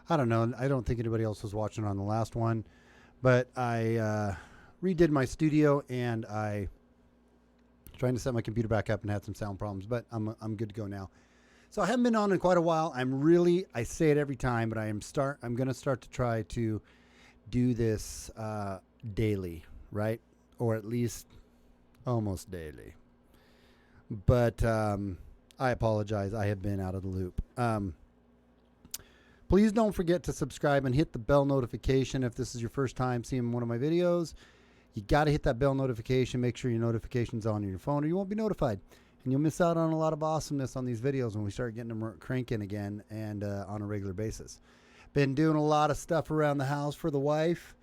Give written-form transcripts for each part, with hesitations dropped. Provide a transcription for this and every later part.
I don't know. I don't think anybody else was watching on the last one, but I redid my studio and I trying to set my computer back up and had some sound problems, but I'm good to go now. So I haven't been on in quite a while. I say it every time, but I'm going to start to try to do this daily, right? Or at least almost daily. But I apologize. I have been out of the loop. Please don't forget to subscribe and hit the bell notification if this is your first time seeing one of my videos. You got to hit that bell notification. Make sure your notification's on your phone or you won't be notified. And you'll miss out on a lot of awesomeness on these videos when we start getting them cranking again and on a regular basis. Been doing a lot of stuff around the house for the wife.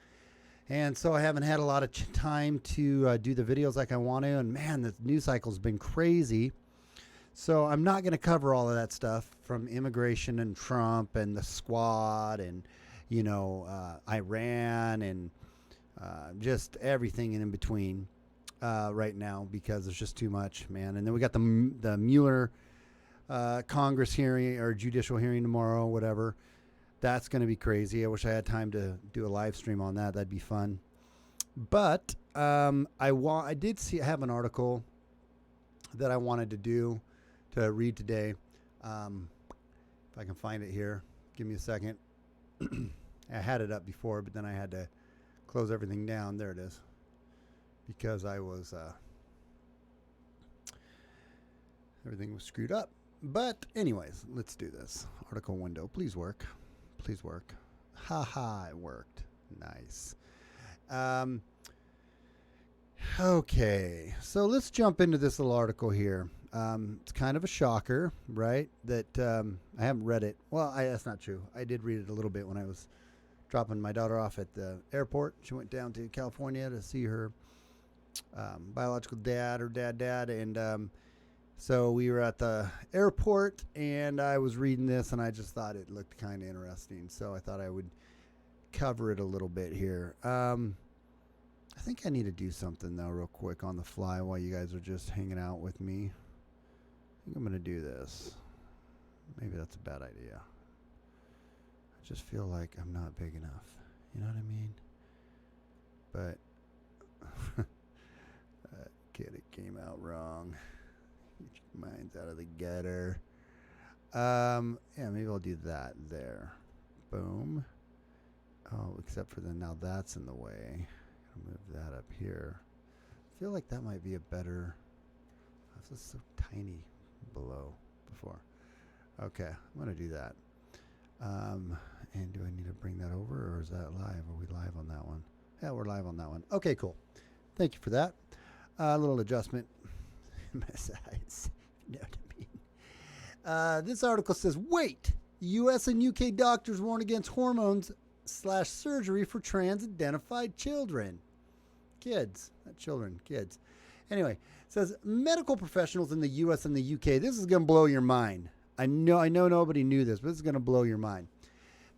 And so I haven't had a lot of time to do the videos like I want to. And man, the news cycle's been crazy. So I'm not going to cover all of that stuff from immigration and Trump and the squad and, Iran and just everything in between right now because there's just too much, man. And then we got the Mueller Congress hearing or judicial hearing tomorrow, whatever. That's going to be crazy. I wish I had time to do a live stream on that. That'd be fun. But I did have an article that I wanted to read today. If I can find it here, give me a second. I had it up before, but then I had to close everything down. There it is. Because I was everything was screwed up. But anyways, let's do this. Article window, please work. Please work. Haha, it worked. Nice. Okay, so let's jump into this little article here. It's kind of a shocker, right? That I haven't read it. Well, that's not true. I did read it a little bit when I was dropping my daughter off at the airport. She went down to California to see her biological dad or dad. And so we were at the airport and I was reading this and I just thought it looked kind of interesting. So I thought I would cover it a little bit here. I think I need to do something though real quick on the fly while you guys are just hanging out with me. I think I'm going to do this. Maybe that's a bad idea. I just feel like I'm not big enough. You know what I mean? But kid, it came out wrong. Mine's out of the gutter. Yeah, maybe I'll do that there. Boom. Oh, except for now that's in the way. I'll move that up here. I feel like that might be a better. This is so tiny below before. Okay, I'm going to do that. And do I need to bring that over or is that live? Are we live on that one? Yeah, we're live on that one. Okay, cool. Thank you for that. A little adjustment in my size. You know what I mean? This article says, wait, U.S. and U.K. doctors warn against hormones/surgery for trans-identified children. Kids, not children, kids. Anyway, it says medical professionals in the U.S. and the U.K. This is going to blow your mind. I know nobody knew this, but this is going to blow your mind.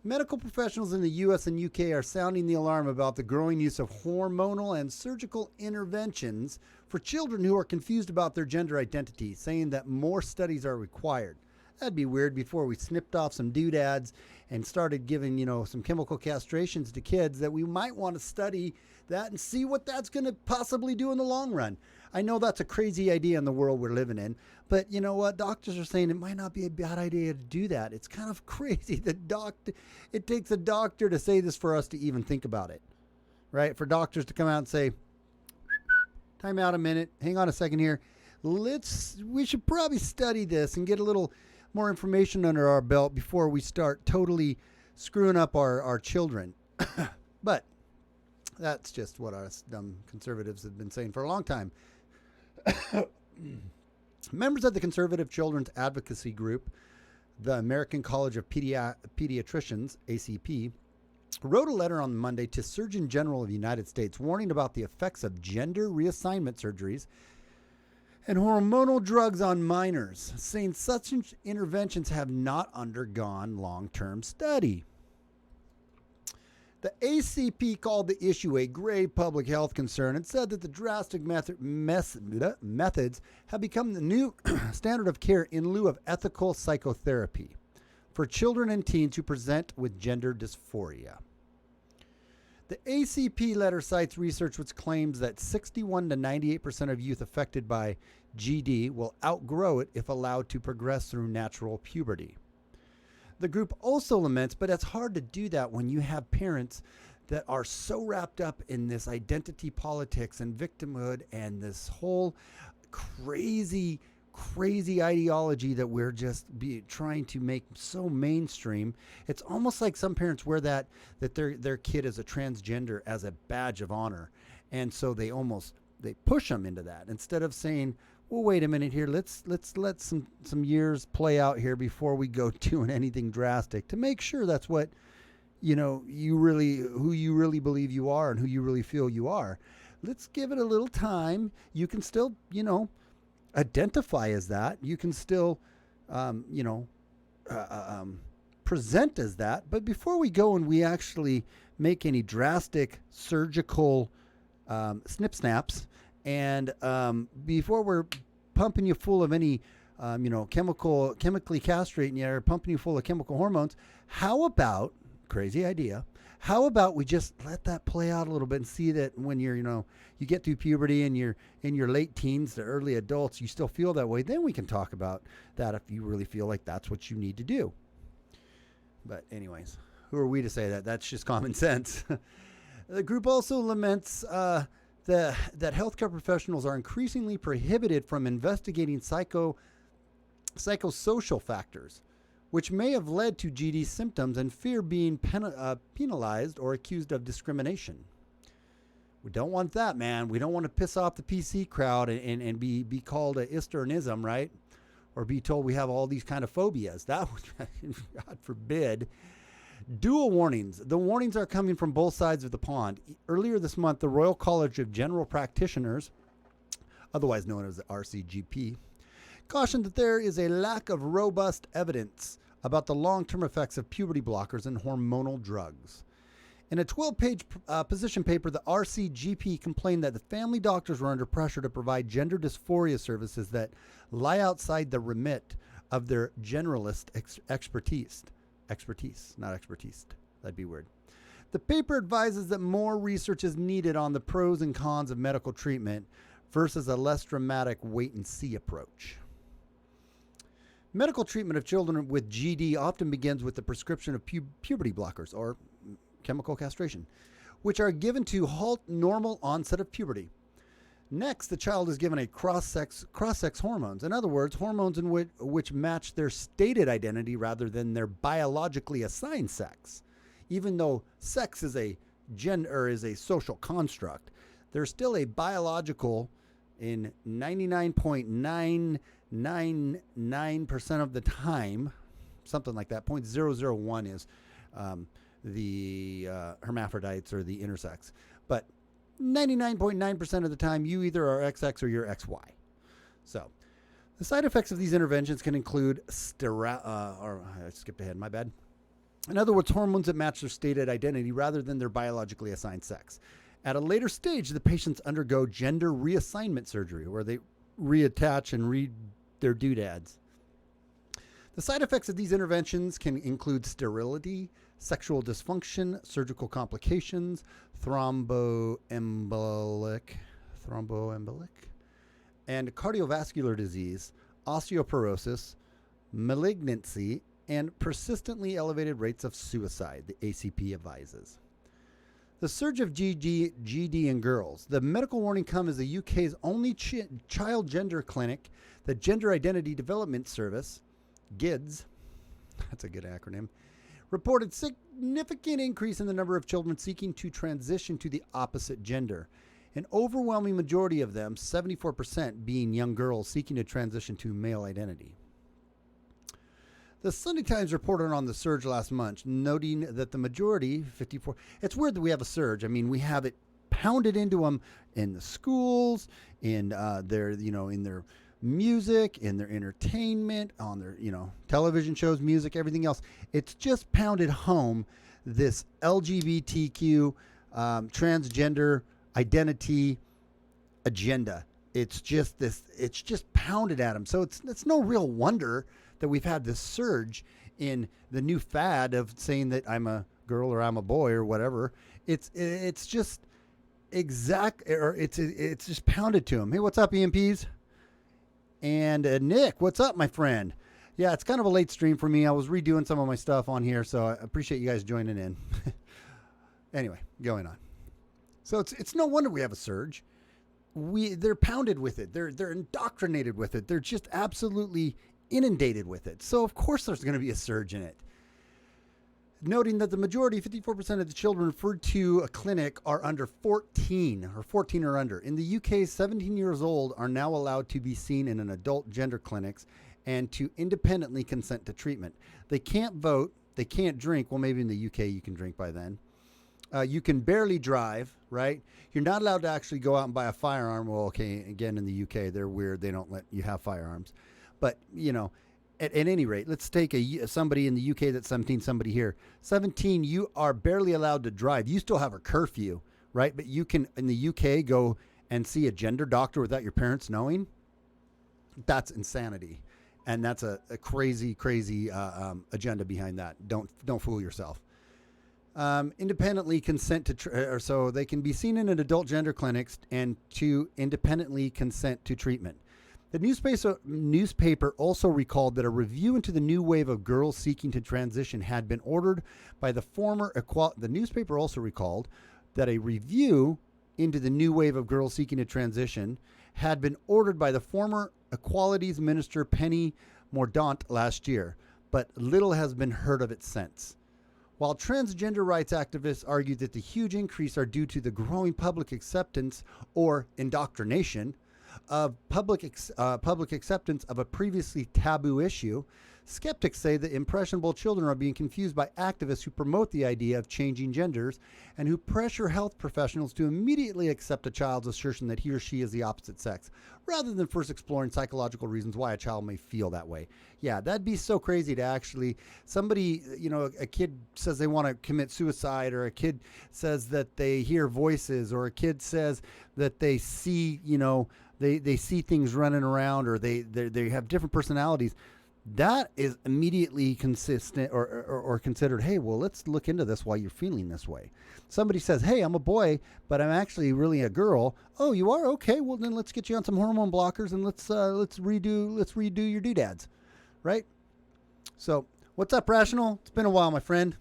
Medical professionals in the U.S. and U.K. are sounding the alarm about the growing use of hormonal and surgical interventions for children who are confused about their gender identity, saying that more studies are required. That'd be weird before we snipped off some doodads and started giving, some chemical castrations to kids that we might want to study that and see what that's going to possibly do in the long run. I know that's a crazy idea in the world we're living in, but you know what? Doctors are saying it might not be a bad idea to do that. It's kind of crazy. It takes a doctor to say this for us to even think about it, right? For doctors to come out and say, time out a minute, hang on a second here. We should probably study this and get a little more information under our belt before we start totally screwing up our children. But that's just what us dumb conservatives have been saying for a long time. Members of the Conservative Children's Advocacy Group, the American College of Pediatricians, ACP, wrote a letter on Monday to Surgeon General of the United States warning about the effects of gender reassignment surgeries and hormonal drugs on minors, saying such interventions have not undergone long-term study. The ACP called the issue a grave public health concern and said that the drastic methods have become the new standard of care in lieu of ethical psychotherapy. for children and teens who present with gender dysphoria. The ACP letter cites research which claims that 61 to 98% of youth affected by GD will outgrow it if allowed to progress through natural puberty. The group also laments, but it's hard to do that when you have parents that are so wrapped up in this identity politics and victimhood and this whole crazy ideology that we're just trying to make so mainstream. It's almost like some parents wear that their kid is a transgender as a badge of honor, and so they push them into that instead of saying, well, wait a minute here, let's let some years play out here before we go doing anything drastic to make sure that's what who you really believe you are and who you really feel you are. Let's give it a little time. You can still identify as that. You can still, present as that. But before we go and we actually make any drastic surgical snip snaps, and before we're pumping you full of any, chemically castrating you or pumping you full of chemical hormones, how about, crazy idea, how about we just let that play out a little bit and see that when you're, you get through puberty and you're in your late teens to early adults, you still feel that way. Then we can talk about that if you really feel like that's what you need to do. But anyways, who are we to say that? That's just common sense. The group also laments that healthcare professionals are increasingly prohibited from investigating psychosocial factors, which may have led to GD symptoms and fear being penalized or accused of discrimination. We don't want that, man. We don't want to piss off the PC crowd and be called a Easternism, right? Or be told we have all these kind of phobias. That would, God forbid. Dual warnings. The warnings are coming from both sides of the pond. Earlier this month, the Royal College of General Practitioners, otherwise known as the RCGP, cautioned that there is a lack of robust evidence about the long-term effects of puberty blockers and hormonal drugs. In a 12-page position paper, the RCGP complained that the family doctors were under pressure to provide gender dysphoria services that lie outside the remit of their generalist expertise. Expertise, not expertise. That'd be weird. The paper advises that more research is needed on the pros and cons of medical treatment versus a less dramatic wait-and-see approach. Medical treatment of children with GD often begins with the prescription of puberty blockers, or chemical castration, which are given to halt normal onset of puberty. Next, the child is given a cross-sex hormones. In other words, hormones in which match their stated identity rather than their biologically assigned sex. Even though sex is a social construct, there's still a biological, in 99.999% of the time, something like that, 0.001 is the hermaphrodites or the intersex. But 99.9% of the time, you either are XX or you're XY. So, the side effects of these interventions can include I skipped ahead, my bad. In other words, hormones that match their stated identity rather than their biologically assigned sex. At a later stage, the patients undergo gender reassignment surgery, where they reattach and read their doodads. The side effects of these interventions can include sterility, sexual dysfunction, surgical complications, thromboembolic, and cardiovascular disease, osteoporosis, malignancy, and persistently elevated rates of suicide, the ACP advises. The surge of GD in girls. The medical warning comes as the UK's only child gender clinic, the Gender Identity Development Service, GIDS, that's a good acronym, reported significant increase in the number of children seeking to transition to the opposite gender. An overwhelming majority of them, 74%, being young girls seeking to transition to male identity. The Sunday Times reported on the surge last month, noting that the majority, 54, it's weird that we have a surge. I mean, we have it pounded into them in the schools, in their music, in their entertainment, on their, television shows, music, everything else. It's just pounded home this LGBTQ transgender identity agenda. It's just pounded at them. So it's no real wonder that we've had this surge in the new fad of saying that I'm a girl or I'm a boy or whatever. It's just it's just pounded to him. Hey, what's up, EMPs? And Nick, what's up, my friend? Yeah, it's kind of a late stream for me. I was redoing some of my stuff on here, so I appreciate you guys joining in. Anyway, going on. So it's no wonder we have a surge. They're pounded with it. They're indoctrinated with it. They're just absolutely inundated with it. So of course there's going to be a surge in it. Noting that the majority, 54% of the children referred to a clinic are under 14 or 14 or under. In the UK, 17 years old are now allowed to be seen in an adult gender clinics and to independently consent to treatment. They can't vote. They can't drink. Well, maybe in the UK you can drink by then. You can barely drive, right? You're not allowed to actually go out and buy a firearm. Well, okay, again, in the UK, they're weird. They don't let you have firearms. But, you know, at any rate, let's take somebody in the UK that's 17, somebody here. 17, you are barely allowed to drive. You still have a curfew, right? But you can, in the UK, go and see a gender doctor without your parents knowing. That's insanity. And that's a crazy, crazy agenda behind that. Don't fool yourself. Independently consent to, so they can be seen in an adult gender clinics and to independently consent to treatment. The newspaper also recalled that a review into the new wave of girls seeking to transition had been ordered by the former the newspaper also recalled that a review into the new wave of girls seeking to transition had been ordered by the former Equalities Minister Penny Mordaunt last year, but little has been heard of it since. While transgender rights activists argue that the huge increase are due to the growing public acceptance or indoctrination of public acceptance of a previously taboo issue, skeptics say that impressionable children are being confused by activists who promote the idea of changing genders and who pressure health professionals to immediately accept a child's assertion that he or she is the opposite sex, rather than first exploring psychological reasons why a child may feel that way. Yeah, that'd be so crazy to actually, somebody, you know, a kid says they want to commit suicide, or a kid says that they hear voices, or a kid says that they see, you know, they see things running around, or they have different personalities. That is immediately consistent or considered, hey, well, let's look into this while you're feeling this way. Somebody says, hey, I'm a boy, but I'm actually really a girl. Oh, you are? Okay, well, then let's get you on some hormone blockers and let's redo your doodads, right? So what's up, Rational? It's been a while, my friend.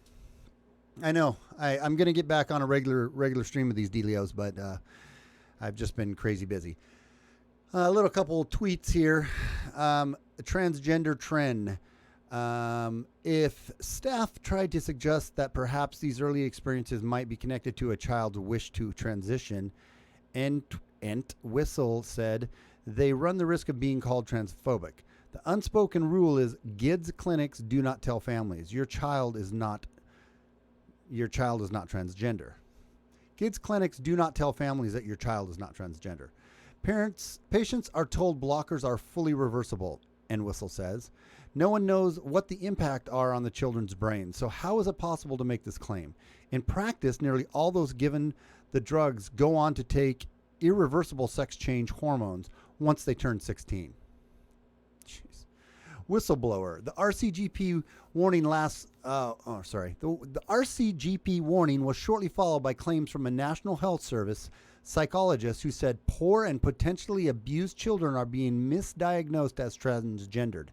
I know. I'm going to get back on a regular stream of these dealios, but I've just been crazy busy. A little couple tweets here. Transgender trend. If staff tried to suggest that perhaps these early experiences might be connected to a child's wish to transition, Ent Whistle said they run the risk of being called transphobic. The unspoken rule is GIDS clinics do not tell families your child is not transgender. GIDS clinics do not tell families that your child is not transgender. Patients are told blockers are fully reversible, and Whistle says. No one knows what the impact are on the children's brains, so how is it possible to make this claim? In practice, nearly all those given the drugs go on to take irreversible sex change hormones once they turn 16. Jeez. Whistleblower. The RCGP warning the RCGP warning was shortly followed by claims from a National Health Service psychologist who said poor and potentially abused children are being misdiagnosed as transgendered.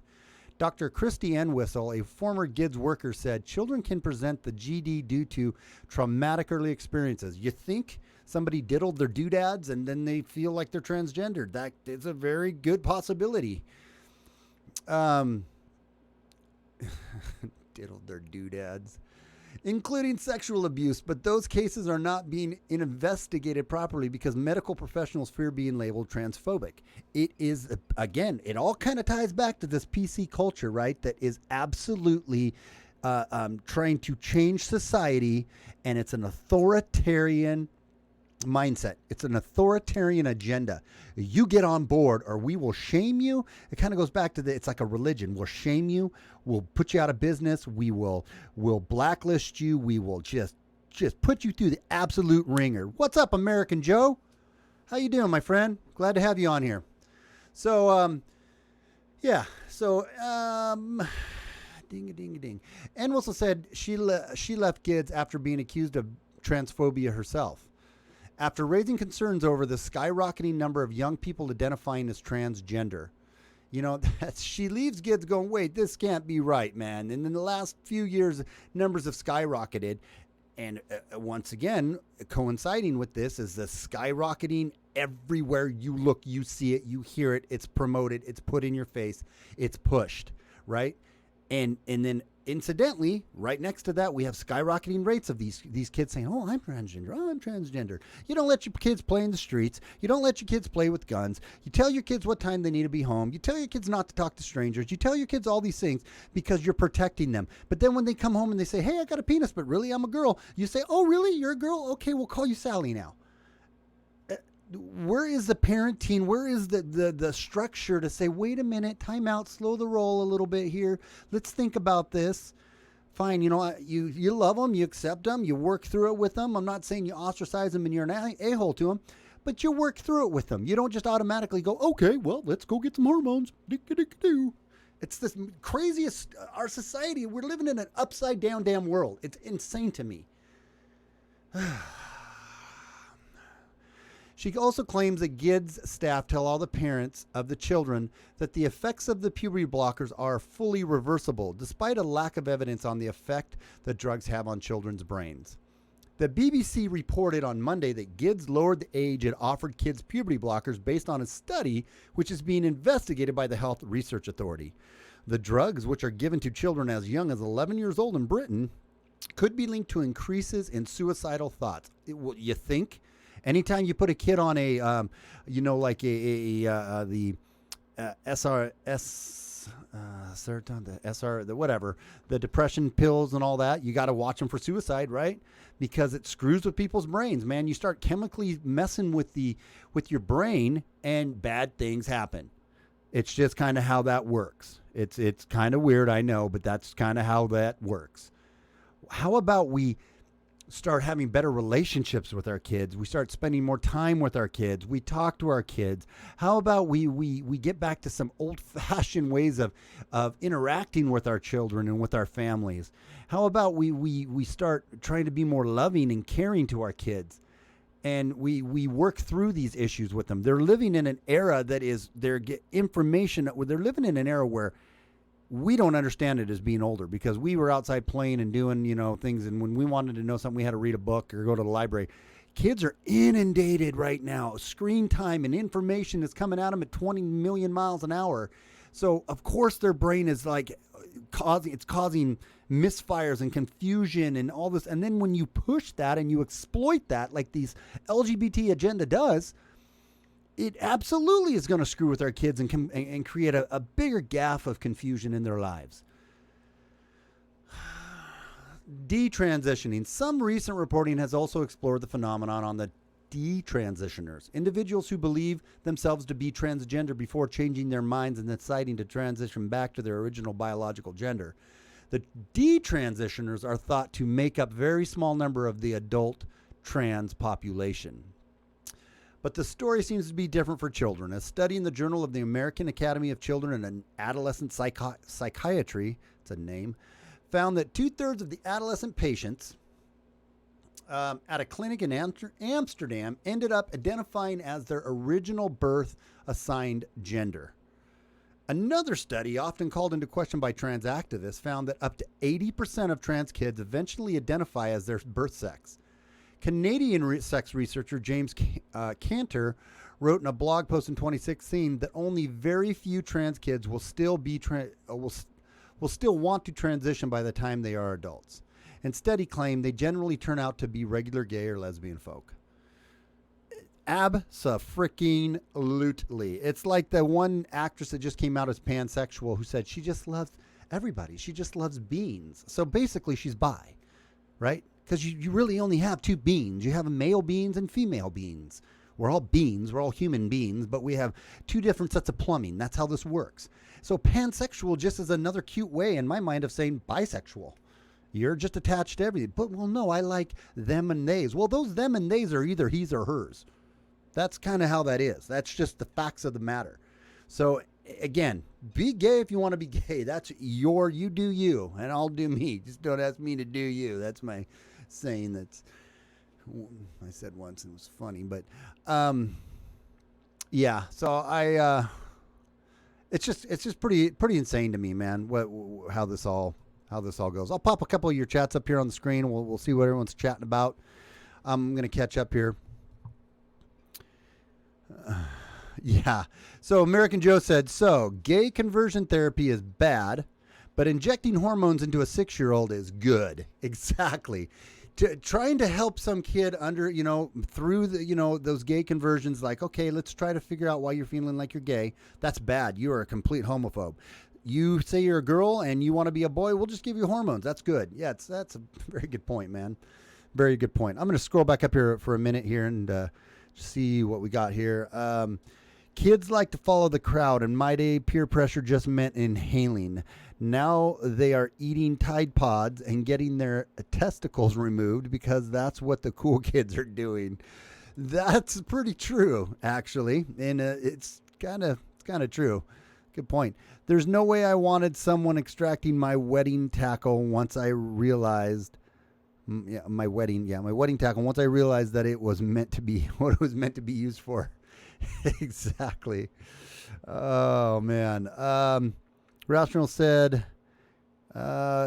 Dr. Christy N. Whistle, a former GIDS worker, said children can present the GD due to traumatic early experiences. You think somebody diddled their doodads and then they feel like they're transgendered? That is a very good possibility. Diddled their doodads. Including sexual abuse, but those cases are not being investigated properly because medical professionals fear being labeled transphobic. It is, again, it all kind of ties back to this PC culture, right? That is absolutely trying to change society, and it's an authoritarian mindset. It's an authoritarian agenda. You get on board or we will shame you. It kind of goes back to it's like a religion. We'll shame you. We'll put you out of business. We'll blacklist you. We will just put you through the absolute ringer. What's up, American Joe? How you doing, my friend? Glad to have you on here. So, Ding a ding a ding. And also said she left kids after being accused of transphobia herself. After raising concerns over the skyrocketing number of young people identifying as transgender. You know, she leaves kids going, wait, this can't be right, man. And in the last few years, numbers have skyrocketed. And once again, coinciding with this is the skyrocketing everywhere you look, you see it, you hear it, it's promoted, it's put in your face, it's pushed, right? And then incidentally, right next to that, we have skyrocketing rates of these kids saying, oh, I'm transgender. Oh, I'm transgender. You don't let your kids play in the streets. You don't let your kids play with guns. You tell your kids what time they need to be home. You tell your kids not to talk to strangers. You tell your kids all these things because you're protecting them. But then when they come home and they say, hey, I got a penis, but really I'm a girl. You say, oh, really? You're a girl? Okay, we'll call you Sally now. Where is the parenting? Where is the structure to say, wait a minute, time out, slow the roll a little bit here. Let's think about this. Fine, you know, you love them, you accept them, you work through it with them. I'm not saying you ostracize them and you're an a-hole to them, but you work through it with them. You don't just automatically go, okay, well, let's go get some hormones. It's this craziest, our society, we're living in an upside down damn world. It's insane to me. She also claims that GIDS staff tell all the parents of the children that the effects of the puberty blockers are fully reversible, despite a lack of evidence on the effect that drugs have on children's brains. The BBC reported on Monday that GIDS lowered the age it offered kids puberty blockers based on a study which is being investigated by the Health Research Authority. The drugs, which are given to children as young as 11 years old in Britain, could be linked to increases in suicidal thoughts. You think? Anytime you put a kid on a, like the the depression pills and all that, you got to watch them for suicide, right? Because it screws with people's brains, man. You start chemically messing with your brain, and bad things happen. It's just kind of how that works. It's kind of weird, I know, but that's kind of how that works. How about we start having better relationships with our kids? We start spending more time with our kids. We talk to our kids. How about we get back to some old-fashioned ways of interacting with our children and with our families? How about we start trying to be more loving and caring to our kids? And we work through these issues with them. They're living in an era that is, they're living in an era where we don't understand it as being older, because we were outside playing and doing, things. And when we wanted to know something, we had to read a book or go to the library. Kids are inundated right now. Screen time and information is coming at them at 20 million miles an hour. So of course their brain is causing misfires and confusion and all this. And then when you push that and you exploit that, like these LGBT agenda does, it absolutely is going to screw with our kids and create a bigger gap of confusion in their lives. Detransitioning. Some recent reporting has also explored the phenomenon on the detransitioners, individuals who believe themselves to be transgender before changing their minds and deciding to transition back to their original biological gender. The detransitioners are thought to make up a very small number of the adult trans population. But the story seems to be different for children. A study in the Journal of the American Academy of Children and Adolescent Psychiatry, it's a name, found that 2/3 of the adolescent patients at a clinic in Amsterdam ended up identifying as their original birth assigned gender. Another study, often called into question by trans activists, found that up to 80% of trans kids eventually identify as their birth sex. Canadian sex researcher James Cantor wrote in a blog post in 2016 that only very few trans kids will still want to transition by the time they are adults. Instead, he claimed they generally turn out to be regular gay or lesbian folk. Abso-freaking-lutely. It's like the one actress that just came out as pansexual who said she just loves everybody. She just loves beans. So basically she's bi, right? Because you really only have two beings. You have male beings and female beings. We're all beings. We're all human beings, but we have two different sets of plumbing. That's how this works. So pansexual just is another cute way in my mind of saying bisexual. You're just attached to everything. But, well, no, I like them and theys. Well, those them and theys are either his or hers. That's kind of how that is. That's just the facts of the matter. So again, be gay if you want to be gay. That's you do you, and I'll do me. Just don't ask me to do you. That's my saying. That's I said once and it was funny, but yeah. So it's just pretty insane to me, man. How this all goes. I'll pop a couple of your chats up here on the screen. We'll see what everyone's chatting about. I'm gonna catch up here. Yeah. So American Joe said, so gay conversion therapy is bad, but injecting hormones into a 6-year-old is good. Exactly. Trying to help some kid through those gay conversions, like, okay, let's try to figure out why you're feeling like you're gay. That's bad. You are a complete homophobe. You say you're a girl and you want to be a boy, we'll just give you hormones. That's good. Yeah, that's a very good point, man. Very good point. I'm going to scroll back up here for a minute here and see what we got here. Kids like to follow the crowd. In my day, peer pressure just meant inhaling. Now they are eating Tide Pods and getting their testicles removed because that's what the cool kids are doing. That's pretty true, actually, and it's kind of true. Good point. There's no way I wanted someone extracting my wedding tackle once I realized. My wedding tackle. Once I realized that it was meant to be what it was meant to be used for. Exactly. Oh man. Rational said,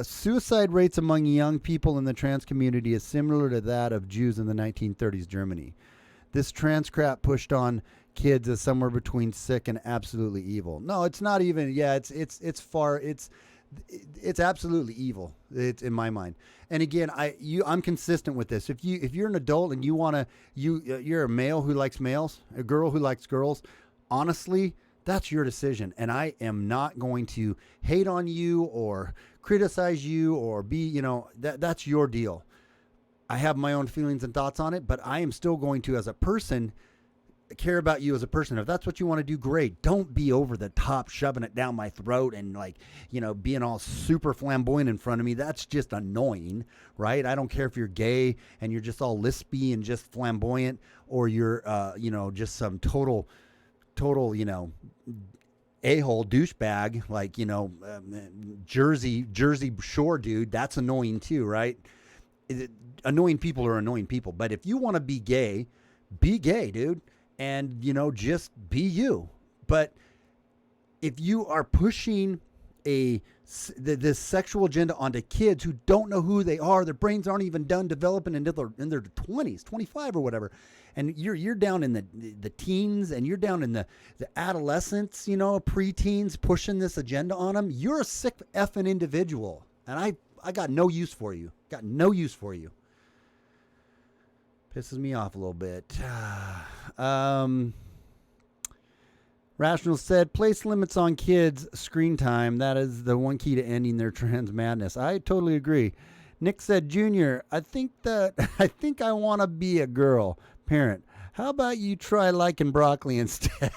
suicide rates among young people in the trans community is similar to that of Jews in the 1930s Germany. This trans crap pushed on kids is somewhere between sick and absolutely evil. No, it's not even. Yeah, it's absolutely evil. It's in my mind. And again, I'm consistent with this. If you're an adult and you're a male who likes males, a girl who likes girls, honestly, that's your decision. And I am not going to hate on you or criticize you or be, that's your deal. I have my own feelings and thoughts on it, but I am still going to, as a person, care about you as a person. If that's what you want to do, great. Don't be over the top, shoving it down my throat and being all super flamboyant in front of me. That's just annoying, right? I don't care if you're gay and you're just all lispy and just flamboyant, or you're, just some total, a-hole douchebag, like, Jersey Shore dude. That's annoying too, right? Annoying people are annoying people. But if you want to be gay, dude. And, just be you. But if you are pushing this sexual agenda onto kids who don't know who they are, their brains aren't even done developing until in their 20s, 25 or whatever, and you're down in the teens and you're down in the adolescents, preteens, pushing this agenda on them, you're a sick effing individual. And I got no use for you. Got no use for you. Pisses me off a little bit. Rational said, place limits on kids' screen time. That is the one key to ending their trans madness. I totally agree. Nick said, Junior, I think I want to be a girl. Parent, how about you try liking broccoli instead?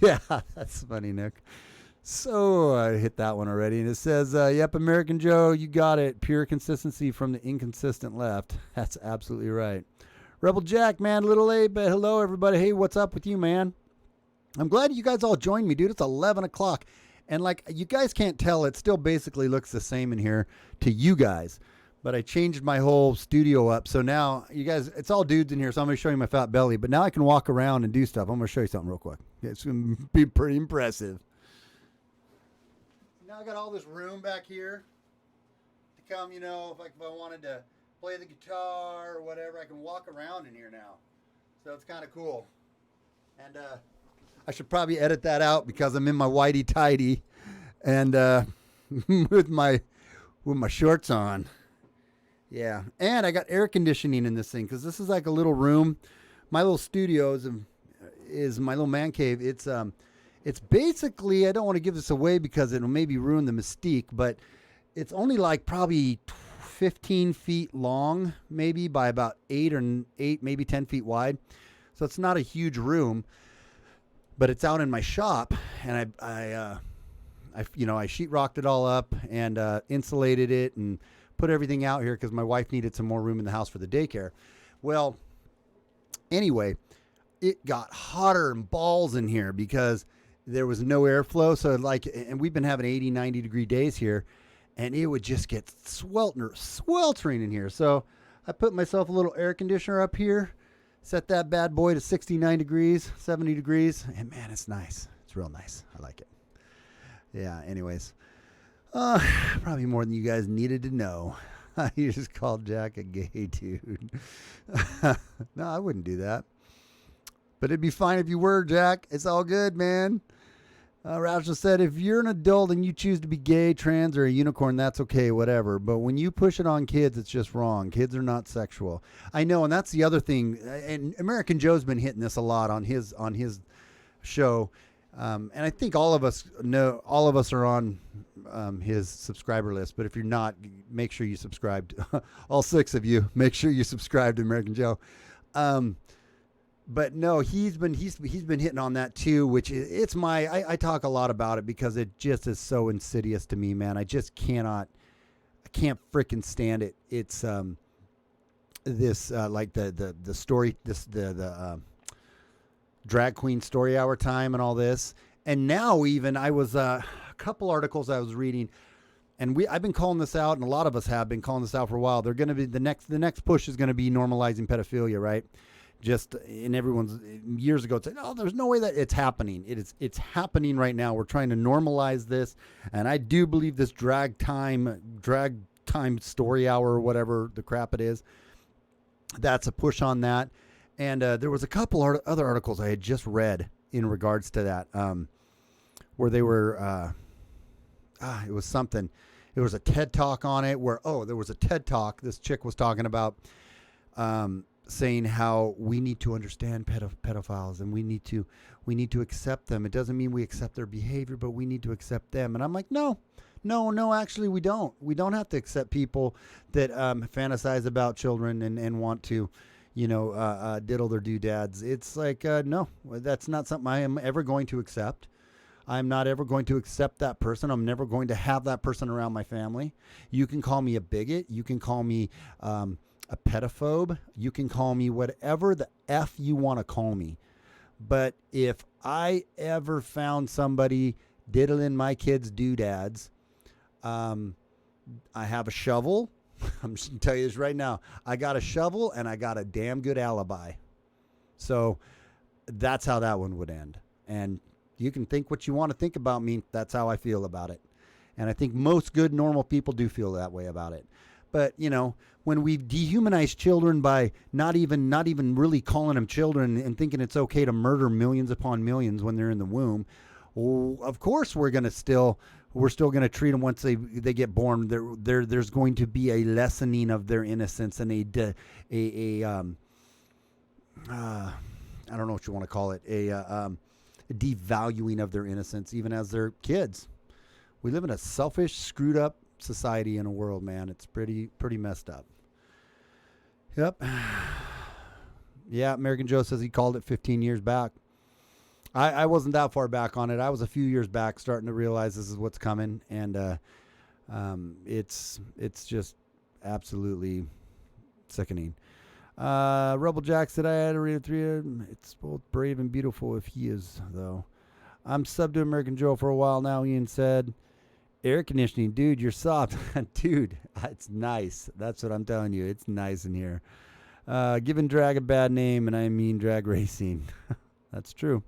Yeah, that's funny, Nick. So I hit that one already. And it says, yep, American Joe, you got it. Pure consistency from the inconsistent left. That's absolutely right. Rebel Jack, man, little A, but hello, everybody. Hey, what's up with you, man? I'm glad you guys all joined me, dude. It's 11 o'clock. And you guys can't tell, it still basically looks the same in here to you guys. But I changed my whole studio up. So now, you guys, it's all dudes in here. So I'm going to show you my fat belly. But now I can walk around and do stuff. I'm going to show you something real quick. It's going to be pretty impressive. Now I got all this room back here to come, if I wanted to play the guitar or whatever, I can walk around in here now. So it's kind of cool. And I should probably edit that out because I'm in my whitey tighty and with my shorts on. Yeah. And I got air conditioning in this thing because this is like a little room. My little studio is my little man cave. It's basically, I don't want to give this away because it'll maybe ruin the mystique, but it's only like probably 15 feet long, maybe by about 8, maybe 10 feet wide. So it's not a huge room, but it's out in my shop, and I sheetrocked it all up and insulated it and put everything out here because my wife needed some more room in the house for the daycare. Well, anyway, it got hotter and balls in here because there was no airflow. So like, and we've been having 80, 90 degree days here, and it would just get sweltering in here. So I put myself a little air conditioner up here, set that bad boy to 69 degrees, 70 degrees, and man, it's nice. It's real nice. I like it. Yeah, anyways. Probably more than you guys needed to know. You just called Jack a gay dude. No, I wouldn't do that. But it'd be fine if you were, Jack. It's all good, man. Rachel said, if you're an adult and you choose to be gay, trans, or a unicorn, that's okay, whatever. But when you push it on kids, it's just wrong. Kids are not sexual. I know, and that's the other thing. And American Joe's been hitting this a lot on his show. And I think all of us are on his subscriber list. But if you're not, make sure you subscribe. All 6 of you, make sure you subscribe to American Joe. But no, he's been hitting on that too, which it's I talk a lot about it because it just is so insidious to me, man. I can't freaking stand it. It's this like the story, the drag queen story hour time and all this. And now even I was a couple articles I was reading, and I've been calling this out, and a lot of us have been calling this out for a while. They're going to be the next push is going to be normalizing pedophilia, right? Just in everyone's years ago, it's like, oh, there's no way that it's happening. It's happening right now. We're trying to normalize this, and I do believe this drag time story hour or whatever the crap it is. That's a push on that, and there was a couple other articles I had just read in regards to that, where they were, it was something. It was a TED Talk on it where there was a TED Talk. This chick was talking about. Saying how we need to understand pedophiles and we need to accept them. It doesn't mean we accept their behavior, but we need to accept them. And I'm like, no, actually we don't. We don't have to accept people that fantasize about children and want to, diddle their doodads. It's like, no, that's not something I am ever going to accept. I'm not ever going to accept that person. I'm never going to have that person around my family. You can call me a bigot. You can call me a pedophobe. You can call me whatever the F you want to call me. But if I ever found somebody diddling my kids' doodads, I have a shovel. I'm just going to tell you this right now. I got a shovel and I got a damn good alibi. So that's how that one would end. And you can think what you want to think about me. That's how I feel about it. And I think most good, normal people do feel that way about it. But, when we dehumanize children by not even really calling them children and thinking it's okay to murder millions upon millions when they're in the womb, well, of course we're still going to treat them once they get born. There's going to be a lessening of their innocence and I don't know what you want to call it, a devaluing of their innocence, even as they're kids. We live in a selfish, screwed up society in a world, man. It's pretty messed up. Yep. Yeah, American Joe says he called it 15 years back. I wasn't that far back on it. I was a few years back starting to realize this is what's coming, and it's just absolutely sickening. Rebel Jack said I had to read it through. It's both brave and beautiful if he is, though. I'm subbed to American Joe for a while now, Ian said. Air conditioning, dude, you're soft. Dude, it's nice. That's what I'm telling you. It's nice in here. Giving drag a bad name, and I mean drag racing. That's true.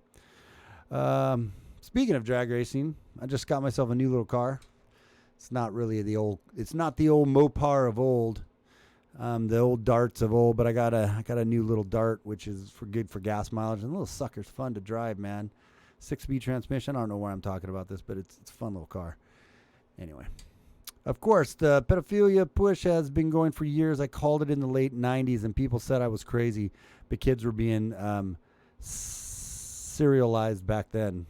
Speaking of drag racing, I just got myself a new little car. It's not the old Mopar of old, the old darts of old, but I got a new little dart, which is good for gas mileage. And the little sucker's fun to drive, man. 6-speed transmission. I don't know why I'm talking about this, but it's a fun little car. Anyway, of course, the pedophilia push has been going for years. I called it in the late 90s, and people said I was crazy, but kids were being serialized back then.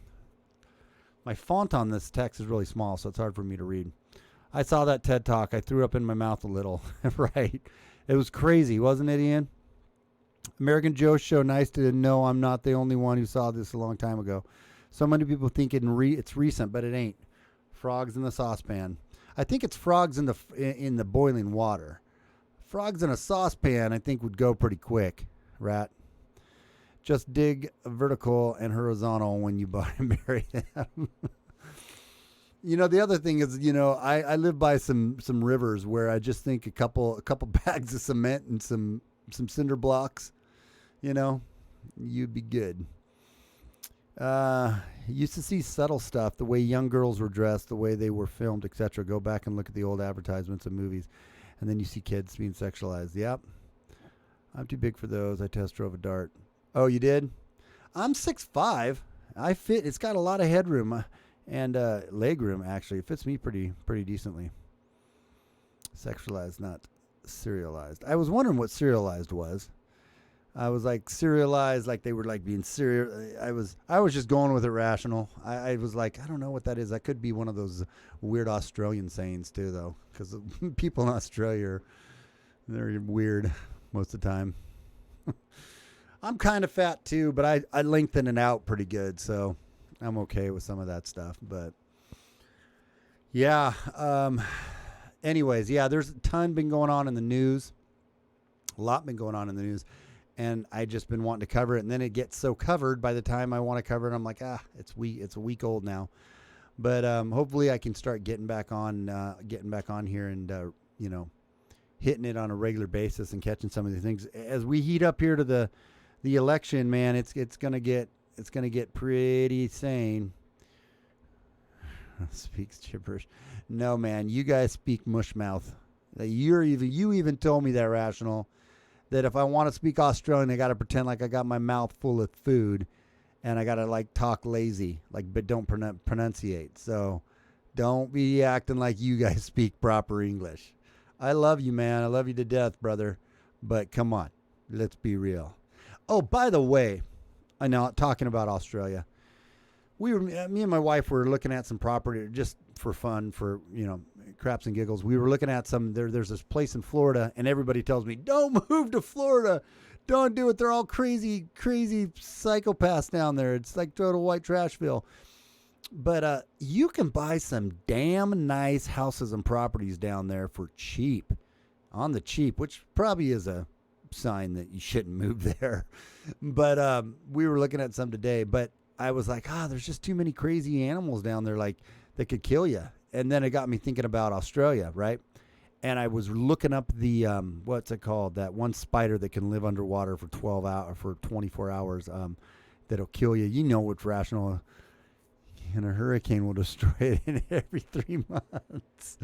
My font on this text is really small, so it's hard for me to read. I saw that TED Talk. I threw up in my mouth a little. Right. It was crazy, wasn't it, Ian? American Joe Show, nice to know I'm not the only one who saw this a long time ago. So many people think it's recent, but it ain't. Frogs in the saucepan. I think it's frogs in the boiling water. Frogs in a saucepan, I think, would go pretty quick. Rat. Just dig vertical and horizontal when you bury them. The other thing is, I live by some rivers where I just think a couple bags of cement and some cinder blocks, you'd be good. Used to see subtle stuff, the way young girls were dressed, the way they were filmed, etc. Go back and look at the old advertisements of movies, and then you see kids being sexualized. Yep. I'm too big for those. I test drove a dart. Oh, you did? I'm 6'5". I fit. It's got a lot of headroom and leg room, actually. It fits me pretty decently. Sexualized, not serialized. I was wondering what serialized was. I was like serialized, like they were like being serial. I was just going with it rational. I was like, I don't know what that is. That could be one of those weird Australian sayings too, though, because people in Australia they're weird most of the time. I'm kind of fat too, but I lengthen it out pretty good, so I'm okay with some of that stuff. But yeah, anyways, yeah, there's a ton been going on in the news. A lot been going on in the news. And I just been wanting to cover it, and then it gets so covered by the time I want to cover it, I'm like, it's a week old now. But hopefully I can start getting back on here and hitting it on a regular basis and catching some of these things as we heat up here to the election. Man, it's gonna get pretty sane. Speaks gibberish. No, man, you guys speak mush mouth. You even told me that, Rational. That if I want to speak Australian, I got to pretend like I got my mouth full of food, and I got to like talk lazy, but don't pronunciate. So don't be acting like you guys speak proper English. I love you, man. I love you to death, brother. But come on, let's be real. Oh, by the way, I know, talking about Australia, me and my wife were looking at some property just for fun, for craps and giggles. We were looking at there's this place in Florida, and everybody tells me, don't move to Florida, don't do it, they're all crazy psychopaths down there, it's like total white trashville. But you can buy some damn nice houses and properties down there for cheap, on the cheap, which probably is a sign that you shouldn't move there. But we were looking at some today, but I was like, there's just too many crazy animals down there, like, that could kill you. And then it got me thinking about Australia, right? And I was looking up the, what's it called? That one spider that can live underwater for 24 hours, that'll kill you. You know what's rational. And a hurricane will destroy it in every 3 months.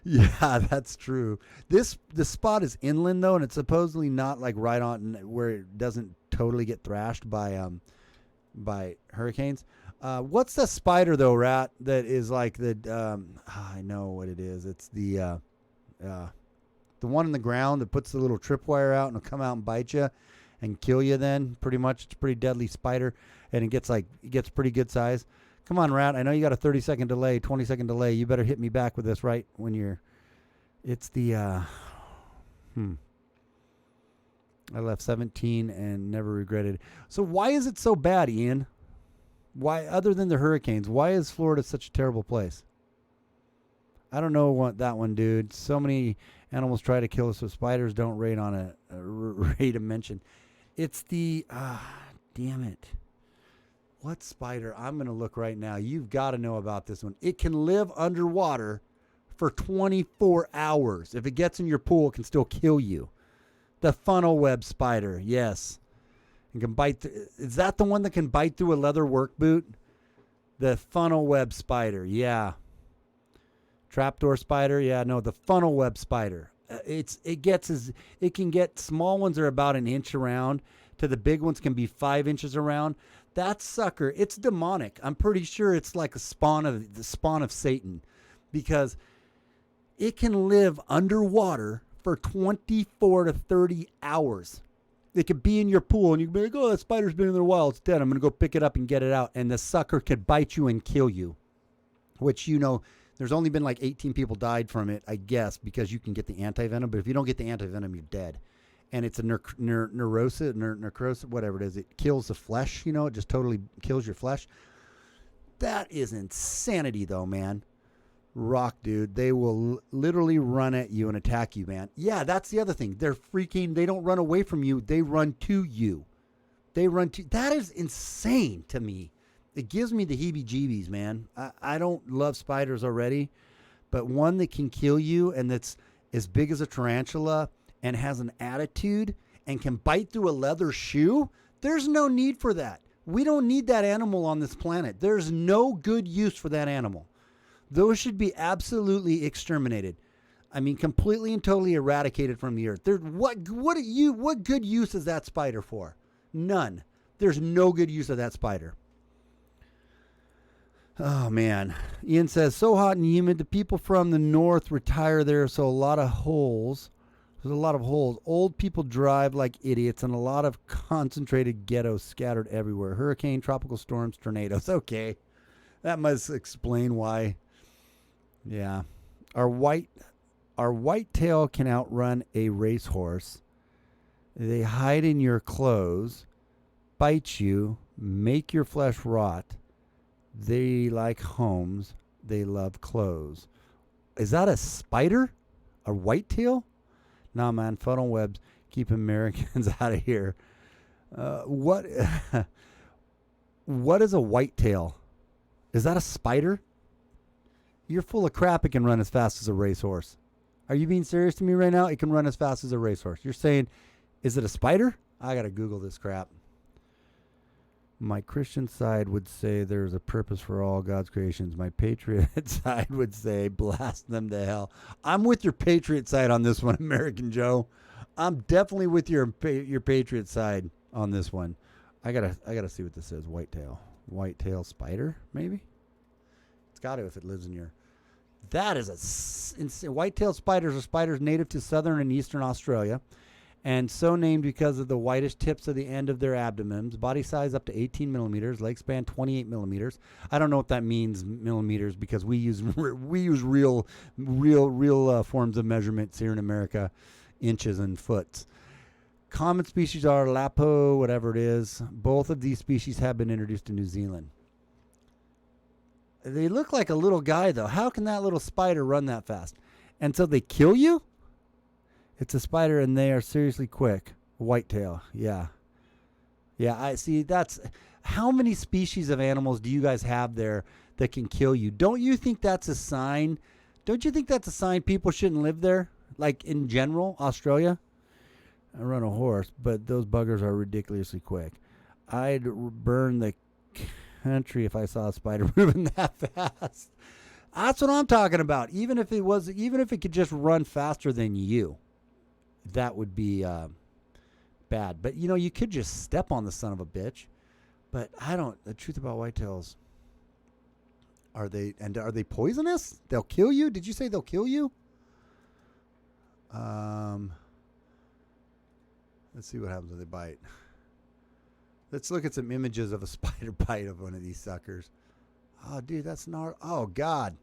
Yeah, that's true. This spot is inland, though, and it's supposedly not like right on where it doesn't totally get thrashed by hurricanes. What's the spider though, Rat? That is like I know what it is. It's the one in the ground that puts the little tripwire out and will come out and bite you and kill you. Then pretty much, it's a pretty deadly spider, and it gets pretty good size. Come on, Rat. I know you got a 30-second delay, 20-second delay. You better hit me back with this right when you're. It's the I left 17 and never regretted. So why is it so bad, Ian? Why, other than the hurricanes, why is Florida such a terrible place? I don't know that one, dude. So many animals try to kill us, so spiders don't rate on a rate of mention. It's the, damn it. What spider? I'm going to look right now. You've got to know about this one. It can live underwater for 24 hours. If it gets in your pool, it can still kill you. The funnel web spider, yes. It can bite. Is that the one that can bite through a leather work boot? The funnel web spider, yeah. Trapdoor spider, yeah. No, the funnel web spider. It can get, small ones are about an inch around, to the big ones can be 5 inches around. That sucker, it's demonic. I'm pretty sure it's like the spawn of Satan, because it can live underwater for 24 to 30 hours. It could be in your pool, and you can be like, oh, that spider's been in there a while. It's dead. I'm going to go pick it up and get it out. And the sucker could bite you and kill you, which, there's only been like 18 people died from it, I guess, because you can get the antivenom. But if you don't get the antivenom, you're dead. And it's a necrosis, whatever it is. It kills the flesh, it just totally kills your flesh. That is insanity, though, man. Rock, dude. They will literally run at you and attack you, man. Yeah, that's the other thing. They don't run away from you. They run to you. They run to that is insane to me. It gives me the heebie-jeebies, man. I don't love spiders already, but one that can kill you and that's as big as a tarantula and has an attitude and can bite through a leather shoe, there's no need for that. We don't need that animal on this planet. There's no good use for that animal. Those should be absolutely exterminated. I mean, completely and totally eradicated from the earth. What good use is that spider for? None. There's no good use of that spider. Oh, man. Ian says, so hot and humid. The people from the north retire there, so a lot of holes. There's a lot of holes. Old people drive like idiots, and a lot of concentrated ghettos scattered everywhere. Hurricane, tropical storms, tornadoes. Okay. That must explain why. Yeah. Our whitetail can outrun a racehorse. They hide in your clothes, bite you, make your flesh rot. They like homes. They love clothes. Is that a spider? A whitetail? Nah, man. Funnel webs keep Americans out of here. What is a whitetail? Is that a spider? You're full of crap. It can run as fast as a racehorse. Are you being serious to me right now? It can run as fast as a racehorse. You're saying, is it a spider? I got to Google this crap. My Christian side would say there's a purpose for all God's creations. My patriot side would say blast them to hell. I'm with your patriot side on this one, American Joe. I'm definitely with your patriot side on this one. I gotta see what this is. Whitetail spider, maybe. It's got to if it lives in your. That is white-tailed spiders are spiders native to southern and eastern Australia, and so named because of the whitish tips of the end of their abdomens. Body size up to 18 millimeters, leg span 28 millimeters. I don't know what that means, millimeters, because we use real forms of measurements here in America, inches and foots. Common species are Lapo, whatever it is. Both of these species have been introduced to New Zealand. They look like a little guy, though. How can that little spider run that fast? And so they kill you? It's a spider, and they are seriously quick. Whitetail, yeah. Yeah, I see. That's how many species of animals do you guys have there that can kill you? Don't you think that's a sign? Don't you think that's a sign people shouldn't live there? Like in general, Australia? I run a horse, but those buggers are ridiculously quick. I'd burn the country if I saw a spider moving that fast. That's what I'm talking about. Even if it could just run faster than you, that would be bad. But you could just step on the son of a bitch. But the truth about whitetails, are they poisonous? They'll kill you? Did you say they'll kill you? Let's see what happens when they bite. Let's look at some images of a spider bite of one of these suckers. Oh, dude, that's not. Oh, God.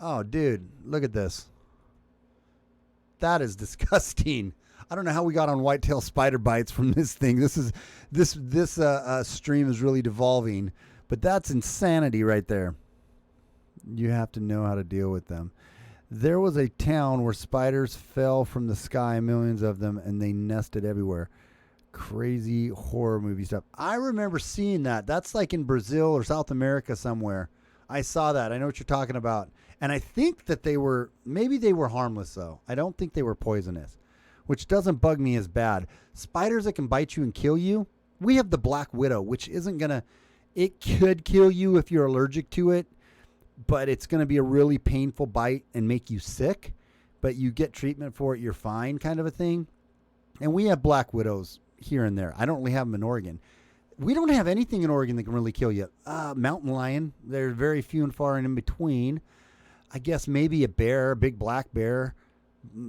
Oh, dude, look at this. That is disgusting. I don't know how we got on whitetail spider bites from this thing. This stream is really devolving, but that's insanity right there. You have to know how to deal with them. There was a town where spiders fell from the sky, millions of them, and they nested everywhere. Crazy horror movie stuff. I remember seeing that. That's like in Brazil or South America somewhere. I saw that. I know what you're talking about. And I think that maybe they were harmless though. I don't think they were poisonous, which doesn't bug me as bad. Spiders that can bite you and kill you. We have the black widow, which it could kill you if you're allergic to it, but it's going to be a really painful bite and make you sick, but you get treatment for it. You're fine kind of a thing. And we have black widows here and there. I don't really have them in Oregon. We don't have anything in Oregon that can really kill you. Mountain lion. They're very few and far and in between. I guess maybe a bear, big black bear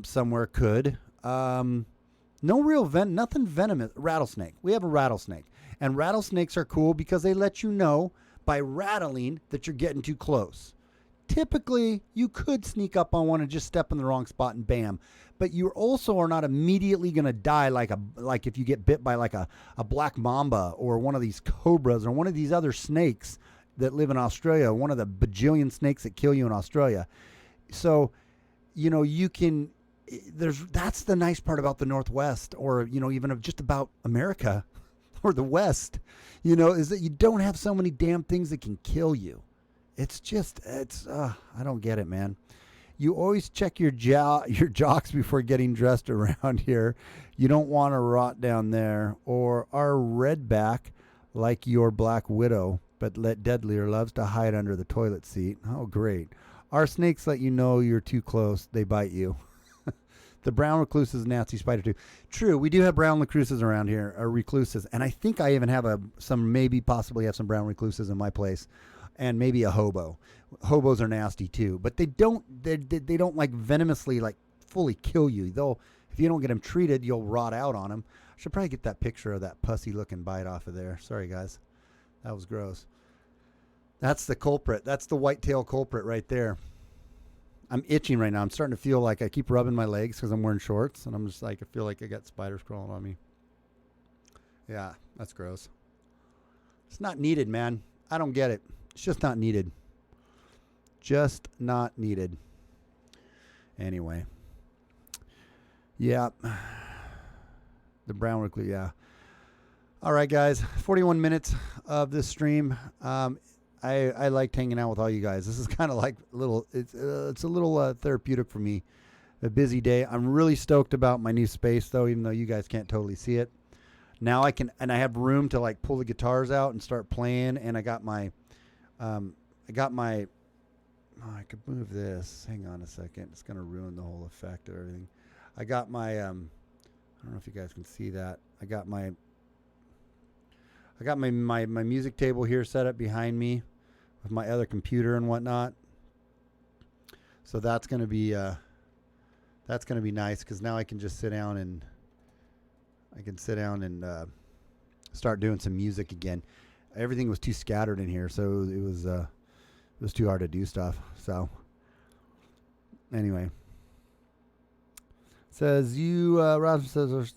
somewhere could. No real nothing venomous. Rattlesnake. We have a rattlesnake. And rattlesnakes are cool because they let you know by rattling that you're getting too close. Typically, you could sneak up on one and just step in the wrong spot and bam. But you also are not immediately going to die like if you get bit by like a black mamba or one of these cobras or one of these other snakes that live in Australia, one of the bajillion snakes that kill you in Australia. So, you can, that's the nice part about the Northwest or, even just about America. or the West, you know, is that you don't have so many damn things that can kill you. It's just, I don't get it, man. You always check your jocks before getting dressed around here. You don't want to rot down there. Or our redback, like your black widow, but deadlier, loves to hide under the toilet seat. Oh, great. Our snakes let you know you're too close. They bite you. The brown recluse is a nasty spider too. True, we do have brown recluses around here, or recluses, and I think I even have possibly have some brown recluses in my place, and maybe a hobo. Hobos are nasty too, but they don't like venomously like fully kill you. Though if you don't get them treated, you'll rot out on them. I should probably get that picture of that pussy looking bite off of there. Sorry guys, that was gross. That's the culprit. That's the whitetail culprit right there. I'm itching right now. I'm starting to feel like I keep rubbing my legs because I'm wearing shorts, and I'm just like, I feel like I got spiders crawling on me. Yeah, that's gross. It's not needed, man. I don't get it. It's just not needed. Just not needed. Anyway. Yeah. The brown recluse, yeah. All right, guys. 41 minutes of this stream. I liked hanging out with all you guys. This is kind of like it's a little therapeutic for me. A busy day. I'm really stoked about my new space, though, even though you guys can't totally see it. Now I can, and I have room to like pull the guitars out and start playing. And I got my, oh, I could move this. Hang on a second. It's going to ruin the whole effect of everything. I got my, I don't know if you guys can see that. I got my music table here set up behind me with my other computer and whatnot. So that's going to be nice, because now I can just sit down and start doing some music again. Everything was too scattered in here, so it was too hard to do stuff. So anyway, says Rob says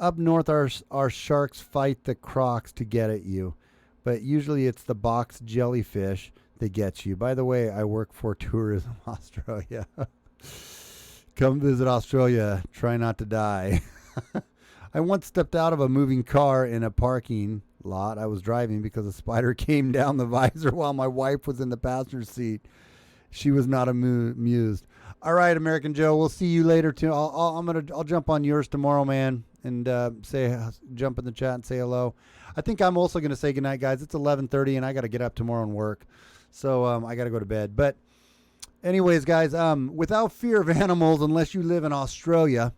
up north our sharks fight the crocs to get at you, but usually it's the box jellyfish that gets you. By the way, I work for Tourism Australia. Come visit Australia. Try not to die. I once stepped out of a moving car in a parking lot I was driving because a spider came down the visor while my wife was in the passenger seat. She was not amused. All right, American Joe, we'll see you later too. I'll jump on yours tomorrow, man, and jump in the chat and say hello. I think I'm also going to say goodnight, guys. It's 11:30 and I got to get up tomorrow and work. So I got to go to bed. But anyways, guys, without fear of animals, unless you live in Australia,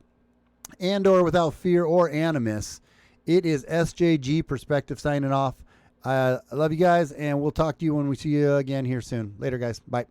and or without fear or animus, it is SJG Perspective signing off. I love you guys, and we'll talk to you when we see you again here soon. Later, guys. Bye.